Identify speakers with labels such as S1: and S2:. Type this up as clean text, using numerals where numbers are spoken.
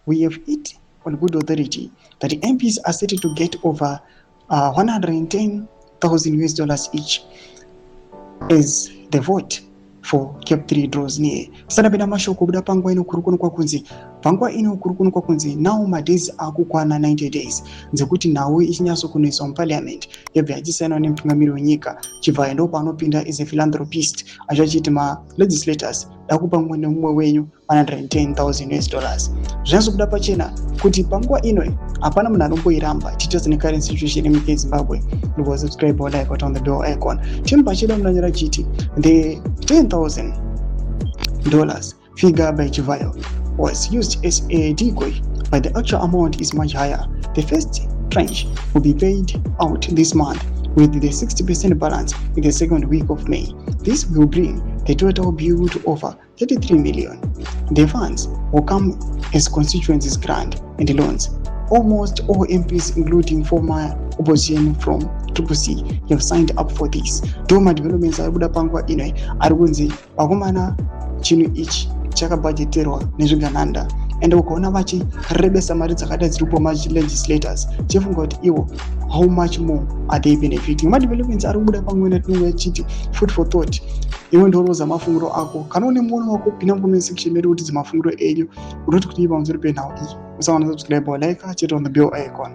S1: we have it on good authority that the MPs are set to get over $110,000 each as the vote for Cap 3 draws near. Sanapenda mashoko kubuda pangwa ino kurukuno kwa kunzi. Pangwa ino kurukuno kwa kunzi. Now my days akukwana 90 days. Nzekuti nawe ichinyaso kunoisa parliament. Yabya jisana ni mtungamiri wenyika. Chivaya ndo panopinda is a philanthropist. Ajachiti ma legislators. Dakupa mwene mwe wenyu $110,000. Zvanzo kuda pachena kuti pangwa ino apana mnanombo iramba. Titozi the current situation in Zimbabwe. Lugo subscribe or like on the bell icon. Timpachida mnanyara chiti. The $10,000 figure by Chivayo was used as a decoy, but the actual amount is much higher. The first tranche will be paid out this month with the 60% balance in the second week of May. This will bring the total bill to over 33 million. The funds will come as constituencies grant and loans. Almost all MPs, including former opposition from CCC, have signed up for this. Doma developments are buda pangwa ino arunzi pakumana chinu ichi chaka budgeterwa nezvigananda and ukaona vachi rebesa mari dzakada dziripo legislators chifunga kuti iwo how much more are they benefiting. Ma developments ari kubuda pamwe netinenge chiti food for thought. Iwe ndoroza mafunguro ako kana une muono wako pina comment section medu kuti mafunguro enyu unoti kuti pamusoro penhau iyi usawana subscribe or like chete on the bell icon.